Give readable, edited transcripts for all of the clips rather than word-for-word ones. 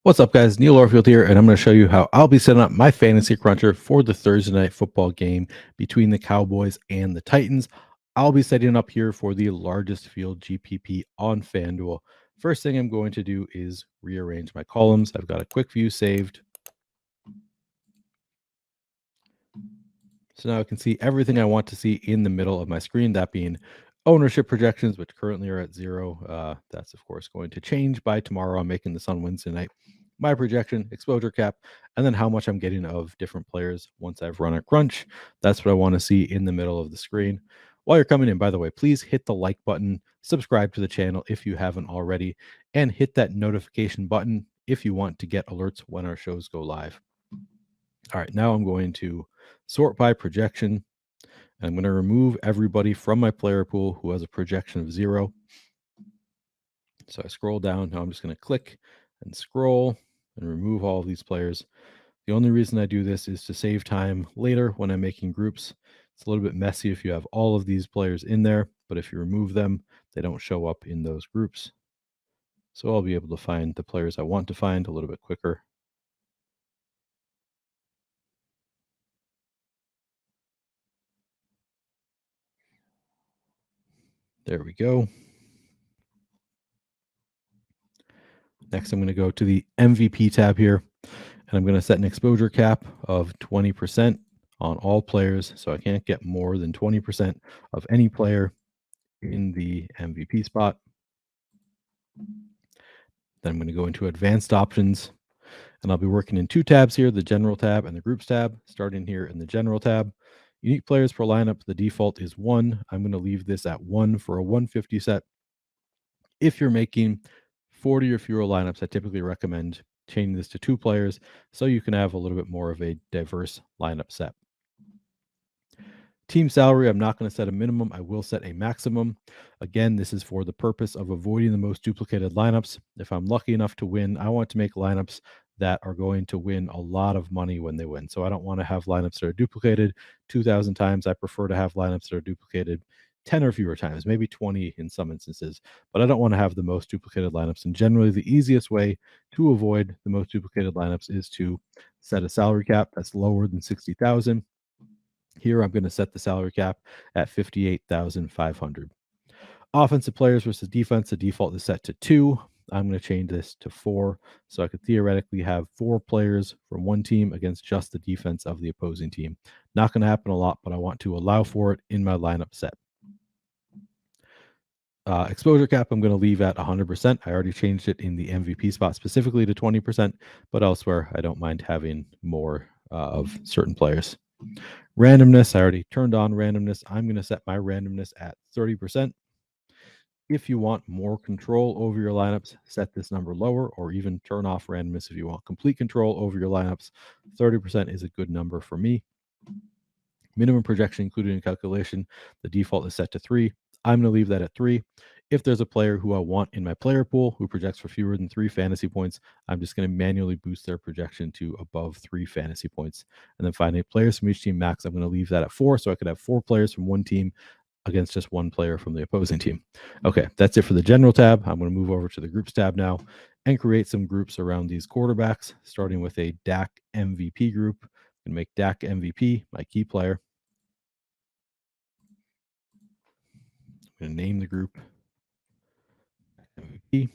What's up, guys? Neil Orfield here, and I'm going to show you how I'll be setting up my fantasy cruncher for the Thursday night football game between the Cowboys and the Titans. I'll be setting up here for the largest field GPP on FanDuel. First thing I'm going to do is rearrange my columns. I've got a quick view saved. So now I can see everything I want to see in the middle of my screen, that being ownership projections, which currently are at 0. That's, of course, going to change by tomorrow. I'm making this on Wednesday night. My projection, exposure cap, and then how much I'm getting of different players once I've run a crunch. That's what I want to see in the middle of the screen. While you're coming in, by the way, please hit the like button, subscribe to the channel if you haven't already, and hit that notification button if you want to get alerts when our shows go live. All right, now I'm going to sort by projection. I'm going to remove everybody from my player pool who has a projection of 0. So I scroll down. Now I'm just going to click and scroll and remove all of these players. The only reason I do this is to save time later when I'm making groups. It's a little bit messy if you have all of these players in there, but if you remove them, they don't show up in those groups. So I'll be able to find the players I want to find a little bit quicker. There we go. Next, I'm going to go to the MVP tab here, and I'm going to set an exposure cap of 20% on all players. So I can't get more than 20% of any player in the MVP spot. Then I'm going to go into advanced options, and I'll be working in 2 tabs here, the general tab and the groups tab, starting here in the general tab. Unique players per lineup, the default is 1. I'm going to leave this at 1 for a 150 set. If you're making 40 or fewer lineups, I typically recommend changing this to 2 players so you can have a little bit more of a diverse lineup set. Team salary, I'm not going to set a minimum. I will set a maximum. Again, this is for the purpose of avoiding the most duplicated lineups. If I'm lucky enough to win, I want to make lineups that are going to win a lot of money when they win. So I don't want to have lineups that are duplicated 2,000 times. I prefer to have lineups that are duplicated 10 or fewer times, maybe 20 in some instances. But I don't want to have the most duplicated lineups. And generally, the easiest way to avoid the most duplicated lineups is to set a salary cap that's lower than 60,000. Here, I'm going to set the salary cap at 58,500. Offensive players versus defense, the default is set to 2. I'm going to change this to 4, so I could theoretically have 4 players from one team against just the defense of the opposing team. Not going to happen a lot, but I want to allow for it in my lineup set. Exposure cap, I'm going to leave at 100%. I already changed it in the MVP spot specifically to 20%, but elsewhere, I don't mind having more of certain players. Randomness, I already turned on randomness. I'm going to set my randomness at 30%. If you want more control over your lineups, set this number lower or even turn off randomness if you want complete control over your lineups. 30% is a good number for me. Minimum projection included in calculation, the default is set to 3. I'm going to leave that at 3. If there's a player who I want in my player pool who projects for fewer than 3 fantasy points, I'm just going to manually boost their projection to above 3 fantasy points. And then finally, players from each team max, I'm going to leave that at 4, so I could have 4 players from one team against just 1 player from the opposing team. Okay, that's it for the general tab. I'm going to move over to the groups tab now and create some groups around these quarterbacks, starting with a Dak MVP group. And make Dak MVP my key player. I'm going to name the group MVP.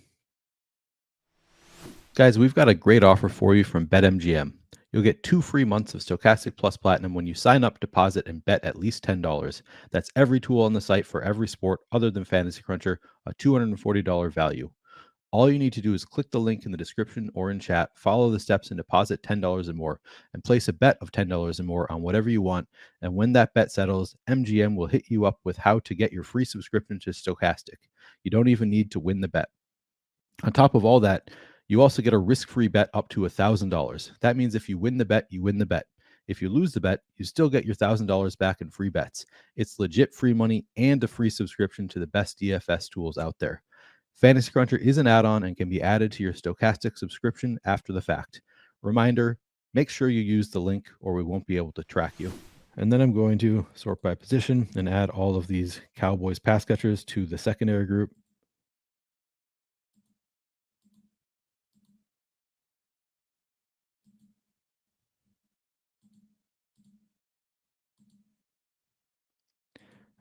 Guys, we've got a great offer for you from BetMGM. You'll get 2 free months of Stokastic Plus Platinum when you sign up, deposit, and bet at least $10. That's every tool on the site for every sport other than Fantasy Cruncher, a $240 value. All you need to do is click the link in the description or in chat, follow the steps, and deposit $10 or more, and place a bet of $10 or more on whatever you want. And when that bet settles, MGM will hit you up with how to get your free subscription to Stokastic. You don't even need to win the bet. On top of all that, you also get a risk-free bet up to $1,000. That means if you win the bet, you win the bet. If you lose the bet, you still get your $1,000 back in free bets. It's legit free money and a free subscription to the best DFS tools out there. Fantasy Cruncher is an add-on and can be added to your Stokastic subscription after the fact. Reminder, make sure you use the link or we won't be able to track you. And then I'm going to sort by position and add all of these Cowboys pass catchers to the secondary group.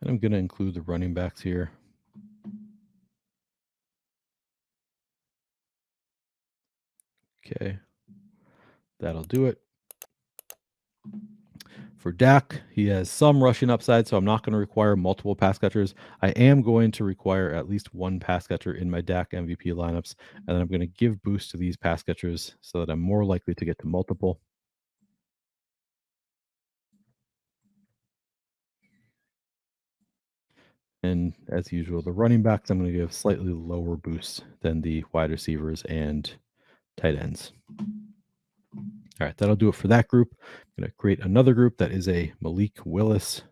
And I'm going to include the running backs here. Okay, that'll do it. For Dak, he has some rushing upside, so I'm not going to require multiple pass catchers. I am going to require at least one pass catcher in my Dak MVP lineups, and then I'm going to give boost to these pass catchers so that I'm more likely to get to multiple. And as usual, the running backs, I'm going to give slightly lower boosts than the wide receivers and tight ends. All right, that'll do it for that group. I'm going to create another group that is a Malik Willis.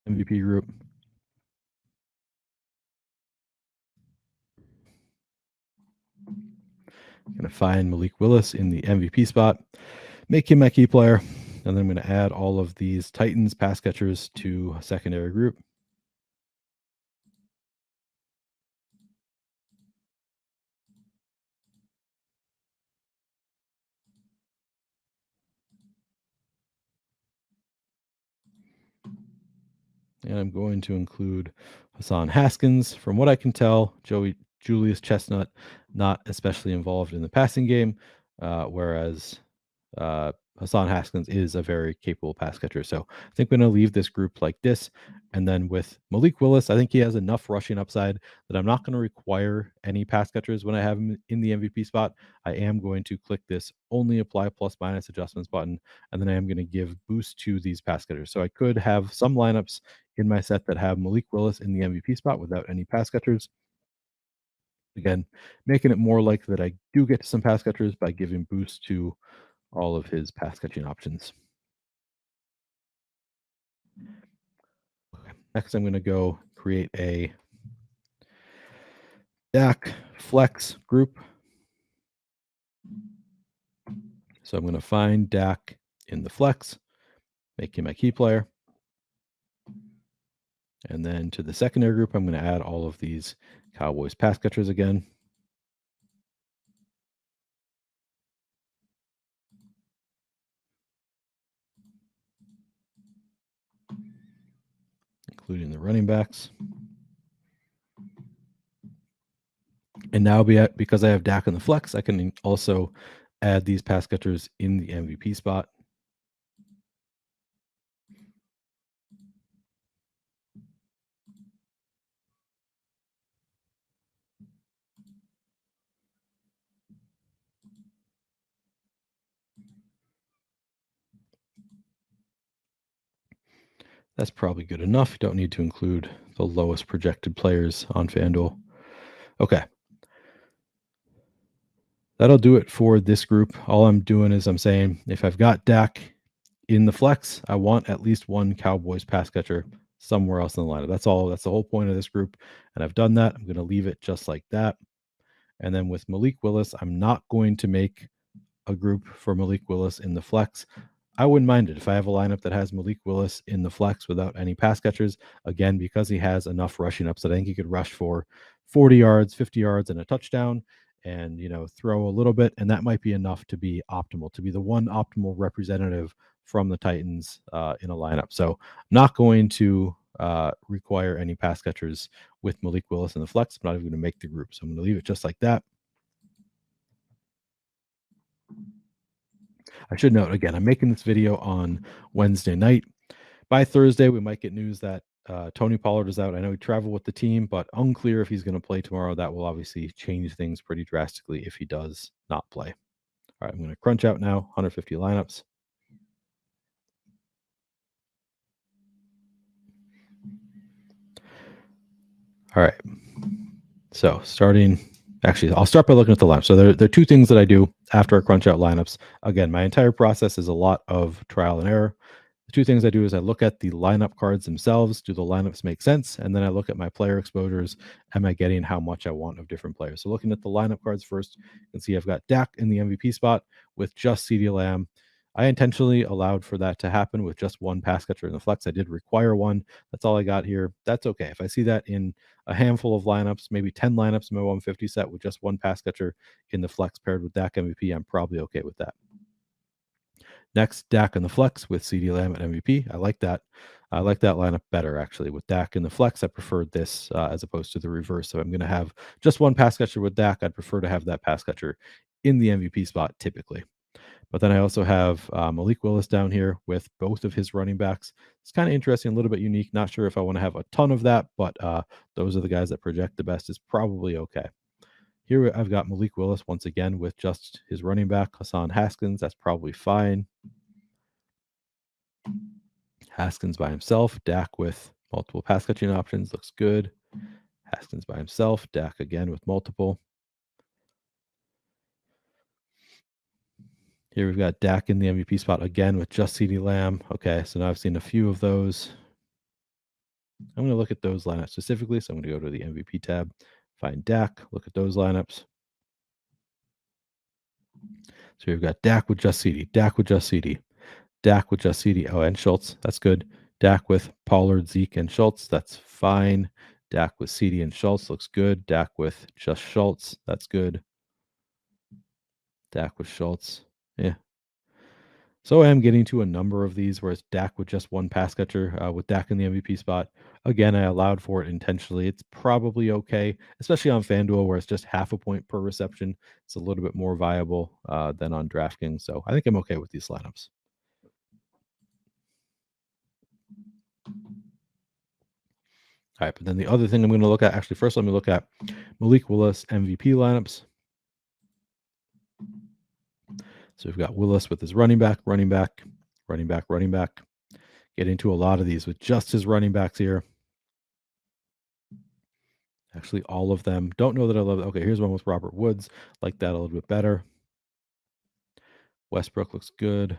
MVP group. I'm going to find Malik Willis in the MVP spot, make him my key player, and then I'm going to add all of these Titans pass catchers to a secondary group. And I'm going to include Hassan Haskins. From what I can tell, Julius Chestnut not especially involved in the passing game, whereas Hassan Haskins is a very capable pass catcher. So I think we're going to leave this group like this. And then with Malik Willis, I think he has enough rushing upside that I'm not going to require any pass catchers when I have him in the MVP spot. I am going to click this only apply plus minus adjustments button, and then I am going to give boost to these pass catchers. So I could have some lineups in my set that have Malik Willis in the MVP spot without any pass catchers. Again, making it more likely that I do get to some pass catchers by giving boost to all of his pass catching options. Okay. Next, I'm going to go create a Dak flex group. So I'm going to find Dak in the flex, make him my key player. And then to the secondary group, I'm going to add all of these Cowboys pass catchers again. Including the running backs. And now because I have Dak in the flex, I can also add these pass catchers in the MVP spot. That's probably good enough. You don't need to include the lowest projected players on FanDuel. Okay. That'll do it for this group. All I'm doing is I'm saying if I've got Dak in the flex, I want at least one Cowboys pass catcher somewhere else in the lineup. That's all. That's the whole point of this group. And I've done that. I'm going to leave it just like that. And then with Malik Willis, I'm not going to make a group for Malik Willis in the flex. I wouldn't mind it if I have a lineup that has Malik Willis in the flex without any pass catchers. Again, because he has enough rushing ups, I think he could rush for 40 yards, 50 yards, and a touchdown, and throw a little bit, and that might be enough to be optimal, to be the one optimal representative from the Titans in a lineup. So, not going to require any pass catchers with Malik Willis in the flex. I'm not even going to make the group, so I'm going to leave it just like that. I should note again, I'm making this video on Wednesday night. By Thursday, we might get news that Tony Pollard is out. I know he traveled with the team, but unclear if he's going to play tomorrow. That will obviously change things pretty drastically if he does not play. All right, I'm going to crunch out now 150 lineups. All right. So actually, I'll start by looking at the lineup. So there are two things that I do after I crunch out lineups. Again, my entire process is a lot of trial and error. The two things I do is I look at the lineup cards themselves. Do the lineups make sense? And then I look at my player exposures. Am I getting how much I want of different players? So looking at the lineup cards first, you can see I've got Dak in the MVP spot with just CeeDee Lamb. I intentionally allowed for that to happen with just one pass catcher in the flex. I did require one. That's all I got here. That's okay. If I see that in a handful of lineups, maybe 10 lineups in my 150 set with just one pass catcher in the flex paired with Dak MVP, I'm probably okay with that. Next, Dak in the flex with CD Lamb at MVP. I like that. I like that lineup better, actually. With Dak in the flex, I preferred this as opposed to the reverse. So I'm going to have just one pass catcher with Dak. I'd prefer to have that pass catcher in the MVP spot typically. But then I also have Malik Willis down here with both of his running backs. It's kind of interesting, a little bit unique. Not sure if I want to have a ton of that, but those are the guys that project the best. Is probably okay. Here I've got Malik Willis once again with just his running back, Hassan Haskins. That's probably fine. Haskins by himself, Dak with multiple pass catching options. Looks good. Haskins by himself, Dak again with multiple. Here we've got Dak in the MVP spot again with just CeeDee Lamb. Okay, so now I've seen a few of those. I'm going to look at those lineups specifically. So I'm going to go to the MVP tab, find Dak, look at those lineups. So we've got Dak with just CeeDee, Dak with just CeeDee, Dak with just CeeDee. Oh, and Schultz. That's good. Dak with Pollard, Zeke, and Schultz. That's fine. Dak with CeeDee and Schultz looks good. Dak with just Schultz. That's good. Dak with Schultz. Yeah. So I am getting to a number of these where it's Dak with just one pass catcher with Dak in the MVP spot. Again, I allowed for it intentionally. It's probably okay, especially on FanDuel where it's just half a point per reception. It's a little bit more viable than on DraftKings. So I think I'm okay with these lineups. All right, but then the other thing I'm going to look at, actually, first let me look at Malik Willis MVP lineups. So we've got Willis with his running back, running back, running back, running back. Get into a lot of these with just his running backs here. Actually, all of them. Don't know that I love it. Okay, here's one with Robert Woods. Like that a little bit better. Westbrook looks good.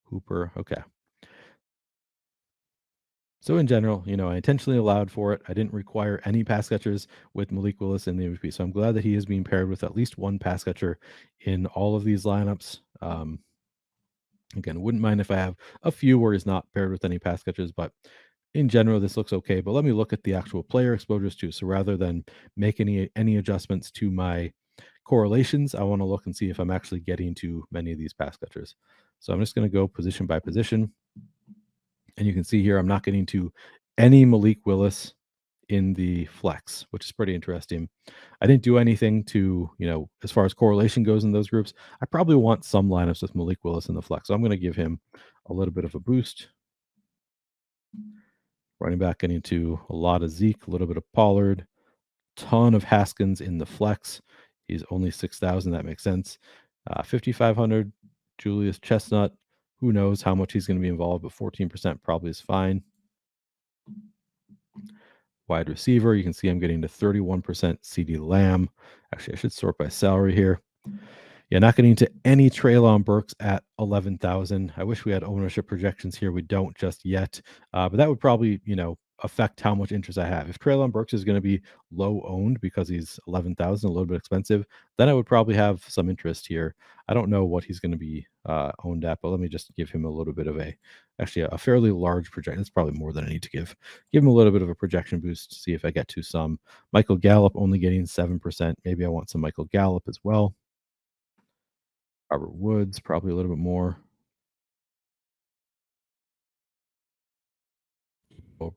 Hooper. Okay. So in general, I intentionally allowed for it. I didn't require any pass catchers with Malik Willis in the MVP. So I'm glad that he is being paired with at least one pass catcher in all of these lineups. Again, wouldn't mind if I have a few where he's not paired with any pass catchers, but in general, this looks okay. But let me look at the actual player exposures too. So rather than make any adjustments to my correlations, I want to look and see if I'm actually getting to many of these pass catchers. So I'm just going to go position by position. And you can see here, I'm not getting to any Malik Willis in the flex, which is pretty interesting. I didn't do anything to, as far as correlation goes in those groups. I probably want some lineups with Malik Willis in the flex. So I'm going to give him a little bit of a boost. Running back getting to a lot of Zeke, a little bit of Pollard, ton of Haskins in the flex. He's only 6,000. That makes sense. 5,500, Julius Chestnut. Who knows how much he's going to be involved, but 14% probably is fine. Wide receiver, you can see I'm getting to 31% CeeDee Lamb. Actually, I should sort by salary here. Yeah, not getting to any Treylon Burks at 11,000. I wish we had ownership projections here. We don't just yet, but that would probably, affect how much interest I have. If Treylon Burks is going to be low owned because he's 11,000, a little bit expensive, then I would probably have some interest here. I don't know what he's going to be owned at, but let me just give him a little bit of a fairly large projection. That's probably more than I need to give him a little bit of a projection boost to see if I get to some. Michael Gallup only getting 7%. Maybe I want some Michael Gallup as well. Robert Woods, probably a little bit more.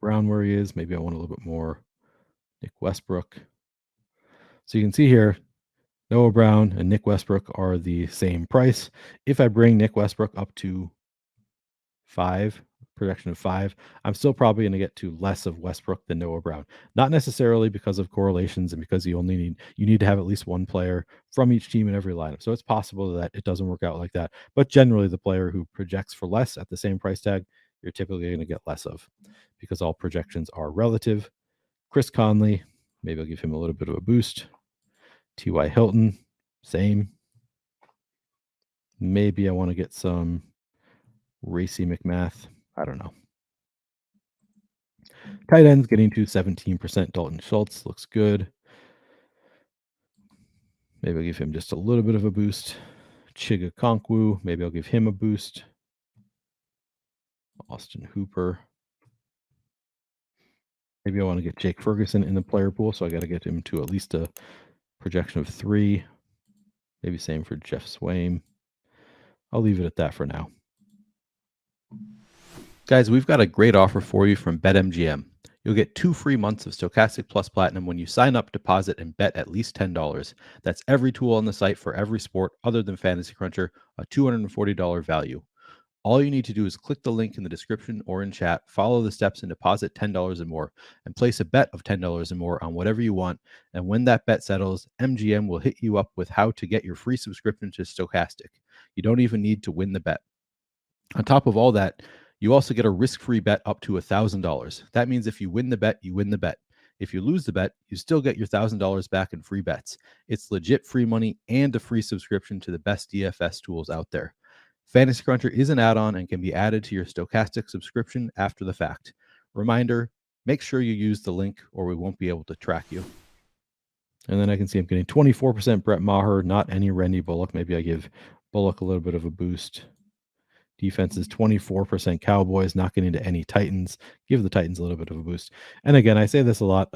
Brown where he is. Maybe I want a little bit more. Nick Westbrook. So you can see here, Noah Brown and Nick Westbrook are the same price. If I bring Nick Westbrook up to 5, projection of 5, I'm still probably going to get to less of Westbrook than Noah Brown. Not necessarily because of correlations and because you need to have at least one player from each team in every lineup. So it's possible that it doesn't work out like that. But generally, the player who projects for less at the same price tag, you're typically going to get less of because all projections are relative. Chris Conley, maybe I'll give him a little bit of a boost. T.Y. Hilton, same. Maybe I want to get some Racy McMath. I don't know. Tight ends getting to 17%. Dalton Schultz looks good. Maybe I'll give him just a little bit of a boost. Chiga Konkwu, maybe I'll give him a boost. Austin Hooper. Maybe I want to get Jake Ferguson in the player pool, so I got to get him to at least a projection of 3. Maybe same for Jeff Swaim. I'll leave it at that for now. Guys, we've got a great offer for you from BetMGM. You'll get 2 free months of Stokastic Plus Platinum when you sign up, deposit, and bet at least $10. That's every tool on the site for every sport other than Fantasy Cruncher, a $240 value. All you need to do is click the link in the description or in chat, follow the steps, and deposit $10 or more, and place a bet of $10 or more on whatever you want. And when that bet settles, MGM will hit you up with how to get your free subscription to Stokastic. You don't even need to win the bet. On top of all that, you also get a risk-free bet up to $1,000. That means if you win the bet, you win the bet. If you lose the bet, you still get your $1,000 back in free bets. It's legit free money and a free subscription to the best DFS tools out there. Fantasy Cruncher is an add-on and can be added to your Stokastic subscription after the fact. Reminder, make sure you use the link or we won't be able to track you. And then I can see I'm getting 24% Brett Maher, not any Randy Bullock. Maybe I give Bullock a little bit of a boost. Defense is 24% Cowboys, not getting into any Titans. Give the Titans a little bit of a boost. And again, I say this a lot.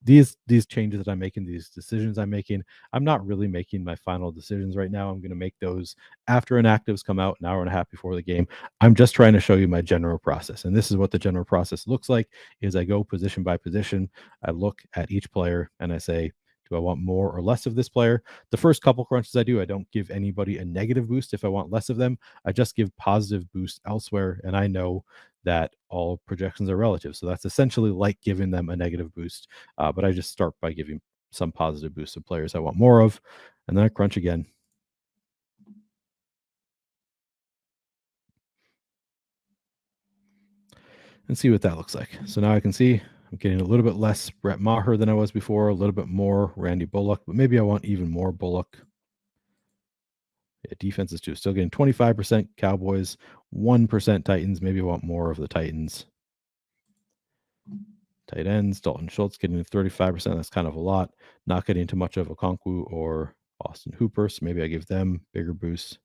These changes that I'm making, these decisions I'm making, I'm not really making my final decisions right now. I'm going to make those after inactives come out an hour and a half before the game. I'm just trying to show you my general process. And this is what the general process looks like is I go position by position. I look at each player and I say, do I want more or less of this player? The first couple crunches I do, I don't give anybody a negative boost if I want less of them. I just give positive boosts elsewhere, and I know that all projections are relative. So that's essentially like giving them a negative boost. But I just start by giving some positive boosts of players I want more of, and then I crunch again. And see what that looks like. So now I can see I'm getting a little bit less Brett Maher than I was before, a little bit more Randy Bullock, but maybe I want even more Bullock. Yeah, defenses too. Still getting 25% Cowboys, 1% Titans. Maybe I want more of the Titans. Tight ends, Dalton Schultz getting 35%. That's kind of a lot. Not getting too much of Okonkwo or Austin Hooper. So maybe I give them bigger boosts.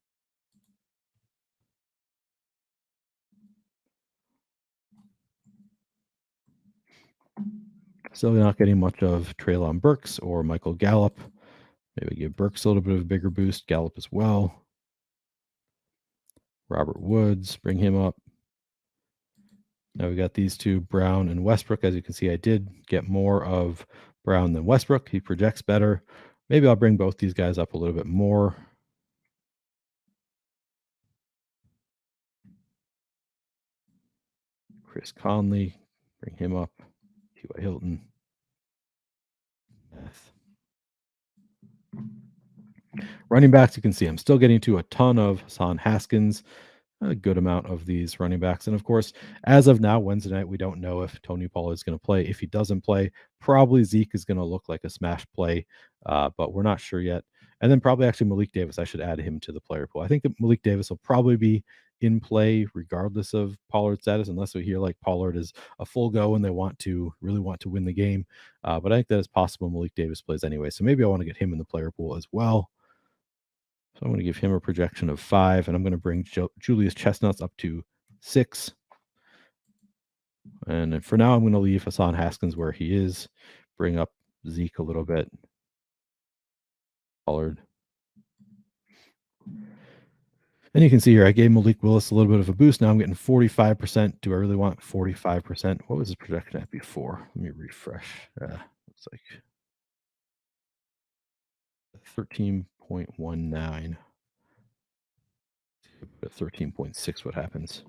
Still not getting much of Treylon Burks or Michael Gallup. Maybe give Burks a little bit of a bigger boost. Gallup as well. Robert Woods, bring him up. Now we got these two, Brown and Westbrook. As you can see, I did get more of Brown than Westbrook. He projects better. Maybe I'll bring both these guys up a little bit more. Chris Conley, bring him up. T.Y. Hilton. Running backs, you can see I'm still getting to a ton of Hassan Haskins, a good amount of these running backs. And of course, as of now, Wednesday night, we don't know if Tony Pollard is going to play. If he doesn't play, probably Zeke is going to look like a smash play, but we're not sure yet. And then probably actually Malik Davis, I should add him to the player pool. I think that Malik Davis will probably be in play regardless of Pollard's status, unless we hear like Pollard is a full go and they really want to win the game. But I think that is possible Malik Davis plays anyway. So maybe I want to get him in the player pool as well. So I'm going to give him a projection of 5, and I'm going to bring Julius Chestnuts up to 6. And for now, I'm going to leave Hassan Haskins where he is, bring up Zeke a little bit. Pollard. And you can see here, I gave Malik Willis a little bit of a boost. Now I'm getting 45%. Do I really want 45%? What was his projection at before? Let me refresh. Looks like 13.19. 13.6, what happens?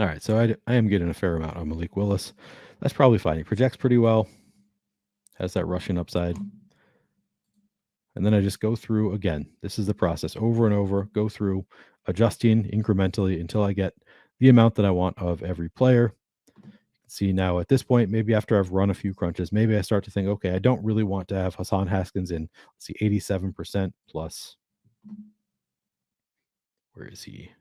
All right, so I am getting a fair amount of Malik Willis. That's probably fine. He projects pretty well, has that rushing upside. And then I just go through again. This is the process over and over, go through adjusting incrementally until I get the amount that I want of every player. See, now at this point, maybe after I've run a few crunches, maybe I start to think, okay, I don't really want to have Hassan Haskins in, let's see, 87% plus. Where is he?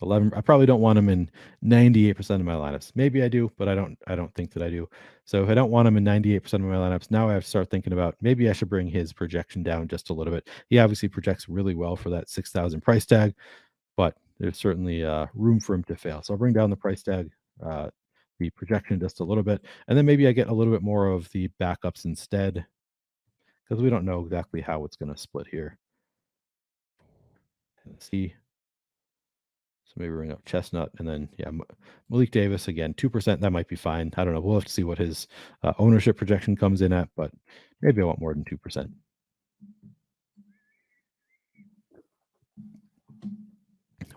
11. I probably don't want him in 98% of my lineups. Maybe I do, but I don't think that I do. So if I don't want him in 98% of my lineups, now I have to start thinking about maybe I should bring his projection down just a little bit. He obviously projects really well for that 6,000 price tag, but there's certainly room for him to fail. So I'll bring down the price tag, the projection just a little bit, and then maybe I get a little bit more of the backups instead. because we don't know exactly how it's going to split here. See, so maybe bring up Chestnut, and then Malik Davis again, 2%. That might be fine. I don't know. We'll have to see what his ownership projection comes in at, but maybe I want more than 2%.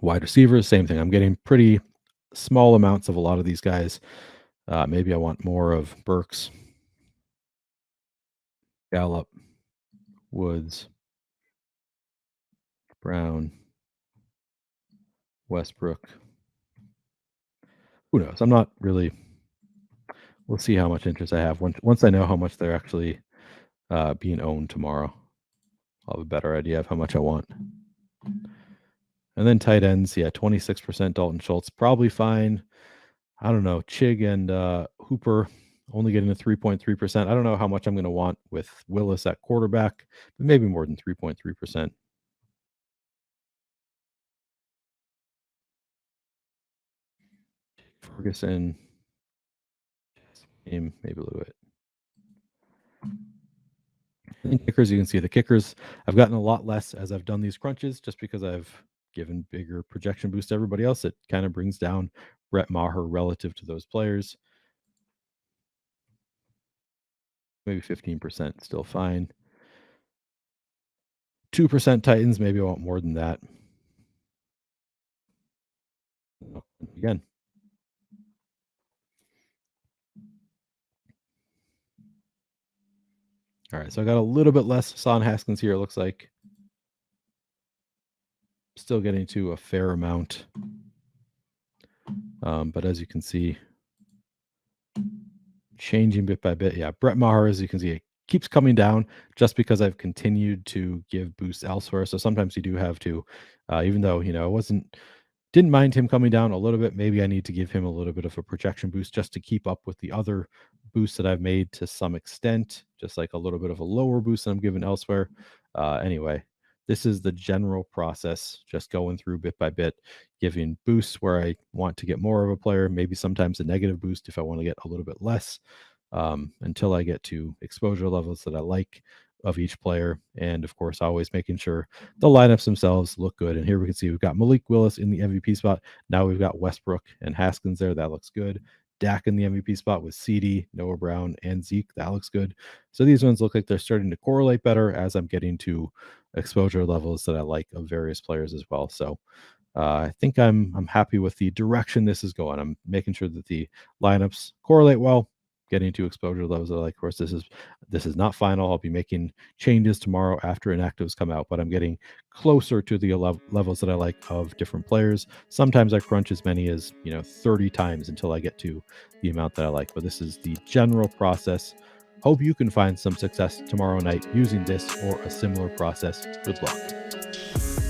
Wide receivers, same thing. I'm getting pretty small amounts of a lot of these guys. Maybe I want more of Burks, Gallup, Woods, Brown, Westbrook. Who knows? I'm not really. We'll see how much interest I have once I know how much they're actually being owned tomorrow. I'll have a better idea of how much I want. And then tight ends, 26% Dalton Schultz, probably fine. I don't know. Chig and Hooper only getting a 3.3%. I don't know how much I'm going to want with Willis at quarterback, but maybe more than 3.3%. Ferguson, maybe a little bit. And kickers, you can see the kickers. I've gotten a lot less as I've done these crunches just because I've given bigger projection boost to everybody else. It kind of brings down Brett Maher relative to those players. Maybe 15%, still fine. 2% Titans, maybe I want more than that. Again. All right, so I got a little bit less Son Haskins here, it looks like. Still getting to a fair amount. But as you can see, changing bit by bit. Yeah, Brett Maher, as you can see, it keeps coming down just because I've continued to give boosts elsewhere. So sometimes you do have to, even though, didn't mind him coming down a little bit. Maybe I need to give him a little bit of a projection boost just to keep up with the other boosts that I've made to some extent, just like a little bit of a lower boost that I'm given elsewhere. Anyway, this is the general process, just going through bit by bit, giving boosts where I want to get more of a player, maybe sometimes a negative boost if I want to get a little bit less, until I get to exposure levels that I like of each player. And of course, always making sure the lineups themselves look good. And here we can see we've got Malik Willis in the MVP spot. Now we've got Westbrook and Haskins there. That looks good. Dak in the MVP spot with CD, Noah Brown, and Zeke. That looks good. So these ones look like they're starting to correlate better as I'm getting to exposure levels that I like of various players as well. So I think I'm happy with the direction this is going. I'm making sure that the lineups correlate well, getting to exposure levels that I like. Of course, this is not final. I'll be making changes tomorrow after inactives come out, but I'm getting closer to the levels that I like of different players. Sometimes I crunch as many as 30 times until I get to the amount that I like, but this is the general process. Hope you can find some success tomorrow night using this or a similar process. Good luck.